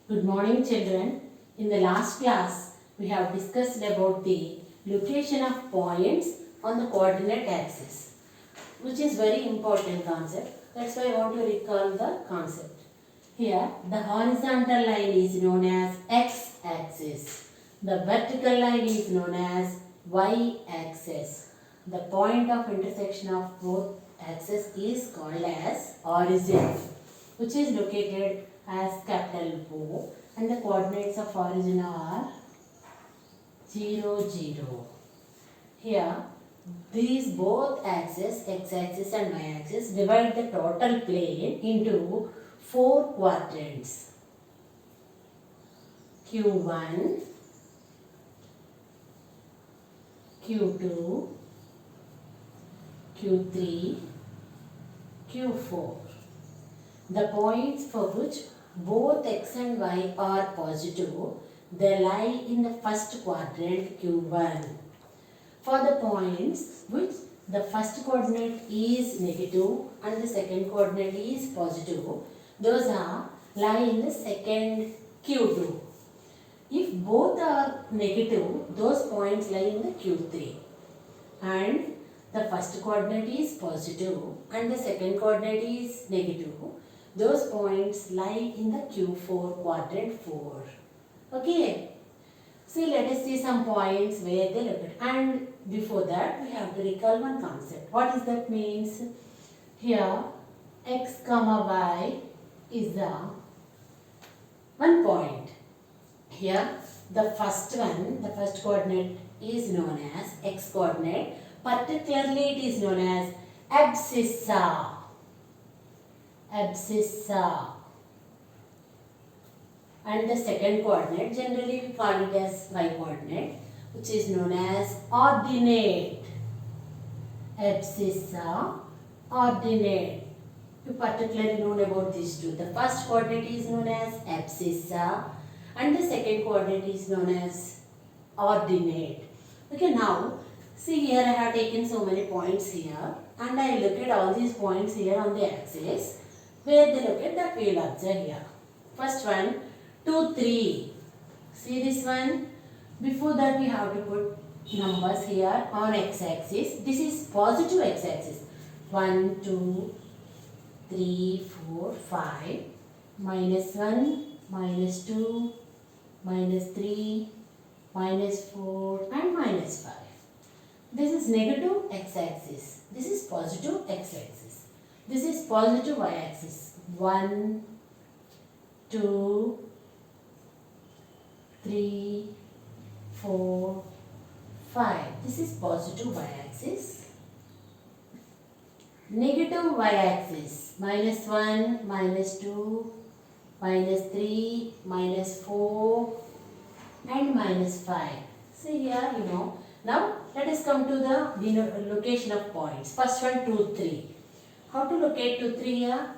Good morning, children. In the last class, we have discussed about the location of points on the coordinate axis, which is very important concept. That's why I want to recall the concept. Here, the horizontal line is known as x-axis. The vertical line is known as y-axis. The point of intersection of both axes is called as origin, which is located as capital O, and the coordinates of origin are 0, 0. Here, these both axes, x-axis and y-axis, divide the total plane into 4 quadrants. Q1, Q2, Q3, Q4. The points for which both x and y are positive, they lie in the first quadrant Q1. For the points which the first coordinate is negative and the second coordinate is positive, those lie in the second Q2. If both are negative, those points lie in the Q3. And the first coordinate is positive and the second coordinate is negative, those points lie in the Q4 quadrant 4. Okay. See, let us see some points where they look at. And before that, we have to recall one concept. What is that means? Here, x comma y is the one point. Here, the first coordinate is known as x coordinate. Particularly, it is known as abscissa. Abscissa. And the second coordinate, generally we call it as y coordinate, which is known as ordinate. Abscissa, ordinate. You particularly know about these two. The first coordinate is known as abscissa and the second coordinate is known as ordinate. Okay, now see, here I have taken so many points here and I look at all these points here on the axis. Where they look at, that we will observe here. First one, 2, 3. See this one? Before that we have to put numbers here on x-axis. This is positive x-axis. 1, 2, 3, 4, 5. Minus 1, minus 2, minus 3, minus 4 and minus 5. This is negative x-axis. This is positive x-axis. This is positive y-axis. 1, 2, 3, 4, 5. This is positive y-axis. Negative y-axis. Minus 1, minus 2, minus 3, minus 4 and minus 5. See here, you know. Now, let us come to the location of points. First one, 2, 3. How to locate 2, 3 here?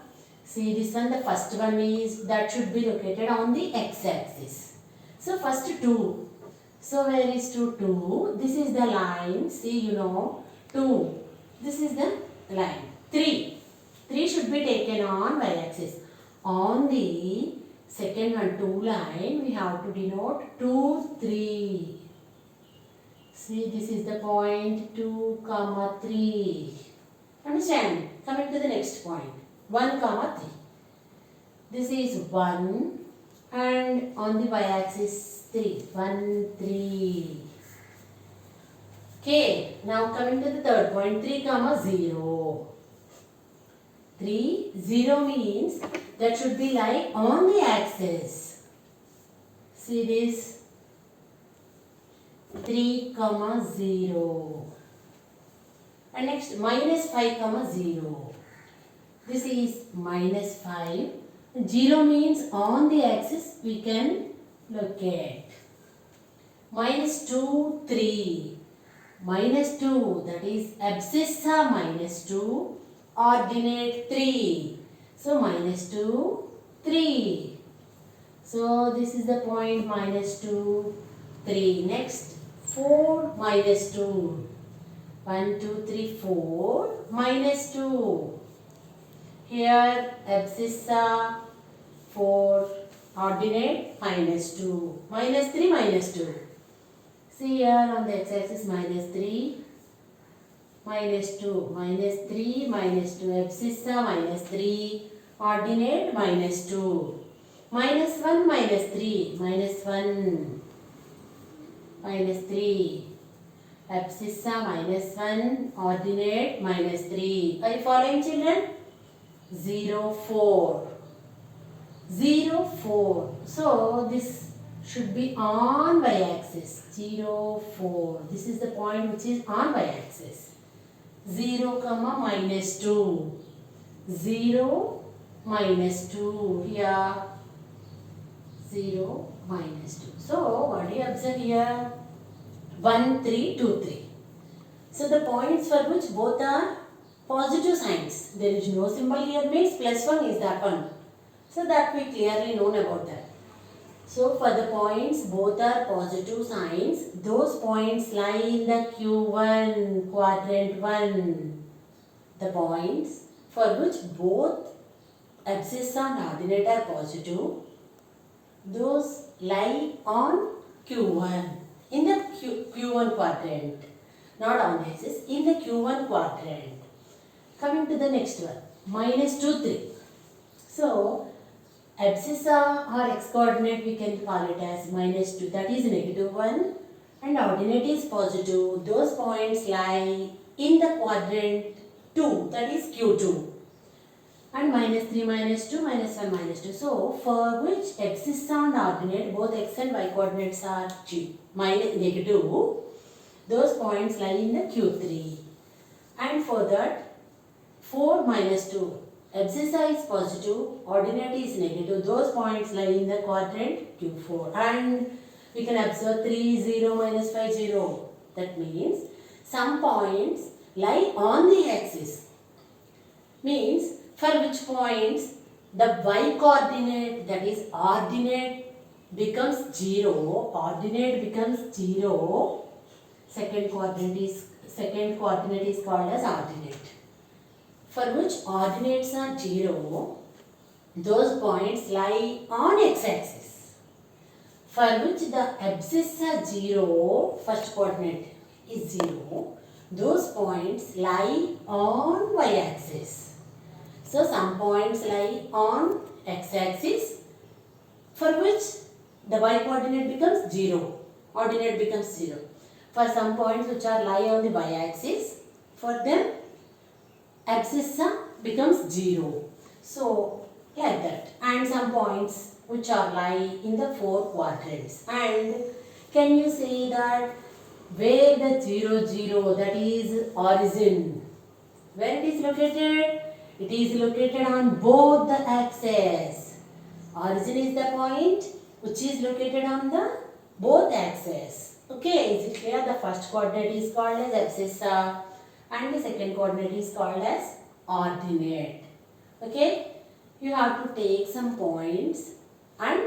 See this one, the first one is, that should be located on the x-axis. So, first 2. So, where is 2? 2. This is the line. See, you know, 2. This is the line. 3. 3 should be taken on y-axis. On the second one, 2 line, we have to denote 2, 3. See, this is the point 2, 3. Understand? Coming to the next point. 1, 3. This is 1 and on the y-axis 3. 1, 3. Okay. Now coming to the third point. 3, 0. 3, 0 means that should be lie on the axis. See this? 3, 0. And next, minus 5, 0. This is minus 5. 0 means on the axis we can locate. Minus 2, 3. Minus 2, that is abscissa minus 2. Ordinate 3. So, minus 2, 3. So, this is the point minus 2, 3. Next, 4, minus 2. 1, 2, 3, 4, minus 2. Here abscissa 4, Ordinate -2. -3, -2. See here on the x-axis -3, -2, -3, -2. Abscissa -3. Ordinate -2. -1, -3. -1. -3. Abscissa -1. Ordinate -3. Are you following, children? 0, 4. 0, 4. So this should be on y-axis. 0, 4. This is the point which is on y-axis. 0, comma -2. 0, -2. Here 0, -2. So what do you observe here? 1, 3, 2, 3. So the points for which both are positive signs. There is no symbol here means +1 is that one. So that we clearly known about that. So for the points both are positive signs. Those points lie in the Q1 quadrant 1. The points for which both abscissa and ordinate are positive. Those lie on Q1 in the Q1 quadrant. Not on the axis, in the Q1 quadrant. Coming to the next one. -2, 3. So abscissa or x coordinate we can call it as -2, that is -1, and ordinate is positive. Those points lie in the quadrant 2, that is Q2. And -3, -2, -1, -2. So for which abscissa and ordinate both x and y coordinates are -, those points lie in the Q3. And for that 4, -2. Abscissa is positive, ordinate is negative. Those points lie in the quadrant Q4. And we can observe 3, 0, -5, 0. That means some points lie on the axis. Means for which points the y coordinate, that is ordinate, becomes 0. Ordinate becomes 0. Second coordinate is called as ordinate. For which ordinates are 0, those points lie on x-axis. For which the abscissa 0, first coordinate is 0, those points lie on y-axis. So some points lie on x-axis, for which the y coordinate becomes 0, ordinate becomes 0. For some points which are lie on the y-axis, for them abscissa becomes 0. So like that. And some points which are lie in the 4 quadrants. And can you say that where the 0, 0, that is origin, where it is located? It is located on both the axes. Origin is the point which is located on the both axes. Okay, is it clear? The first coordinate is called as abscissa and the second coordinate is called as ordinate. Okay, you have to take some points and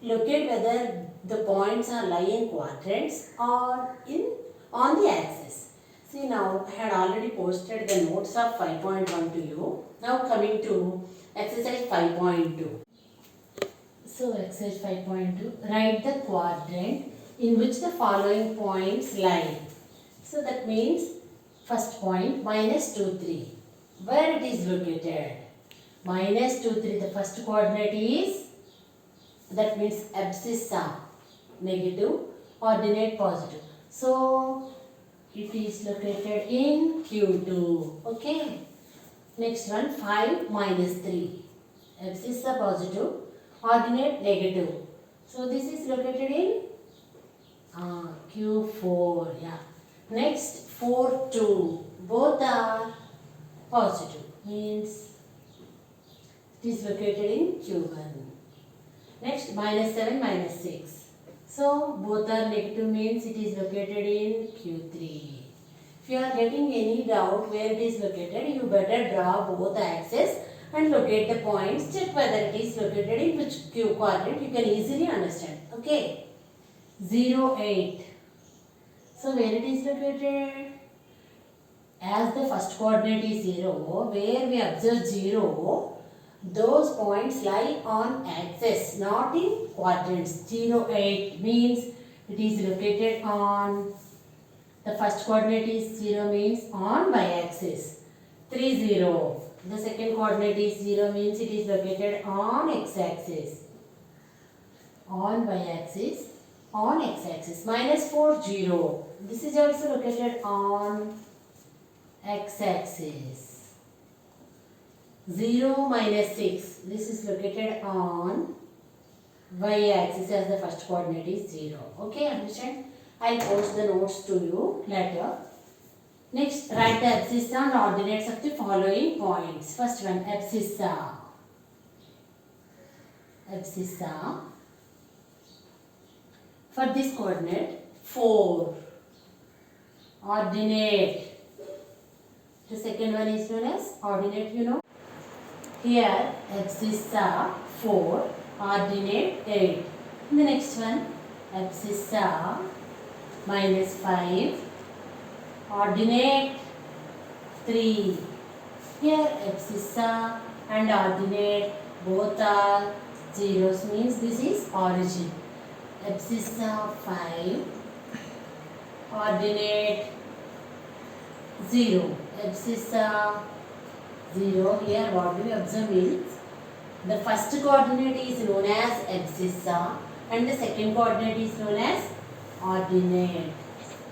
locate whether the points are lie in quadrants or on the axis. See, now I had already posted the notes of 5.1 to you. Now coming to exercise 5.2. So exercise 5.2, write the quadrant in which the following points lie. So that means first point -2, 3. Where it is located? -2, 3. The first coordinate is, that means abscissa, negative, ordinate, positive. So it is located in Q2. Okay. Next one, 5, -3. Abscissa positive, ordinate negative. So this is located in Q4. Yeah. Next, 4, 2. Both are positive. Means it is located in Q1. Next, -7, -6. So both are negative means it is located in Q3. If you are getting any doubt where it is located, you better draw both axes and locate the points. Check whether it is located in which Q quadrant. You can easily understand. Okay. 0, 8. So where it is located? As the first coordinate is 0, where we observe 0, Those points lie on axis, not in quadrants. 0, 8 means it is located on, the first coordinate is 0 means on y-axis. 3, 0. The second coordinate is 0 means it is located on x-axis. On y-axis, on x-axis. Minus 4, 0. This is also located on x-axis. 0, minus 6. This is located on y-axis as the first coordinate is 0. Okay, understand? I'll post the notes to you later. Next, write the abscissa and ordinates of the following points. First one, abscissa. Abscissa. For this coordinate, 4. Ordinate. The second one is known as ordinate, you know. Here, abscissa 4, ordinate 8. And the next one, abscissa minus 5, ordinate 3. Here, abscissa and ordinate both are zeros, means this is origin. Abscissa 5, ordinate 0. Abscissa 0. Here what we observe means the first coordinate is known as abscissa and the second coordinate is known as ordinate.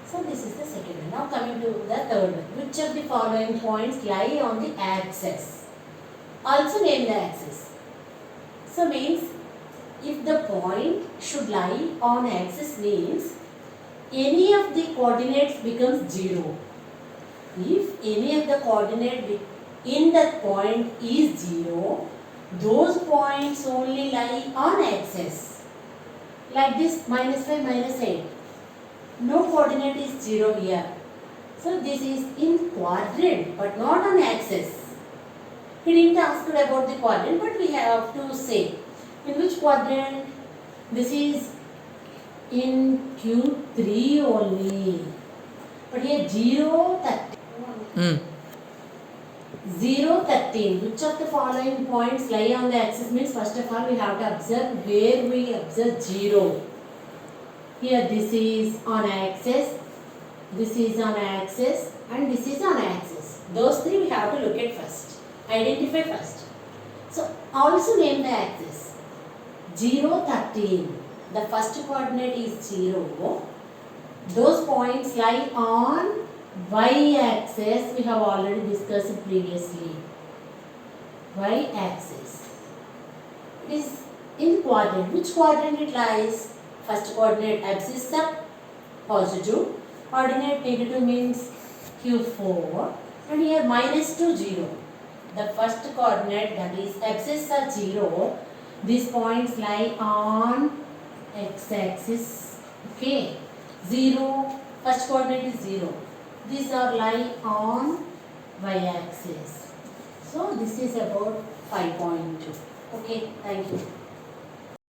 So this is the second one. Now coming to the third one. Which of the following points lie on the axis? Also name the axis. So means if the point should lie on axis means any of the coordinates becomes 0. If any of the coordinate in that point is 0, those points only lie on axis. Like this, minus 5, minus 8. No coordinate is 0 here. So this is in quadrant but not on axis. He didn't ask about the quadrant, but we have to say in which quadrant. This is in Q3 only. But here 0, 13. 0, 13. Which of the following points lie on the axis means first of all we have to observe where we observe 0. Here this is on axis, this is on axis and this is on axis. Those three we have to look at first. Identify first. So also name the axis. 0, 13. The first coordinate is 0. Those points lie on y-axis. We have already discussed previously. Y-axis. It is in quadrant. Which quadrant it lies? First coordinate abscissa, positive. Ordinate negative means Q4. And here minus 2, 0. The first coordinate, that is abscissa 0. These points lie on x-axis. Okay. 0. First coordinate is 0. These are lie on y-axis. So this is about 5.2. Okay. Thank you.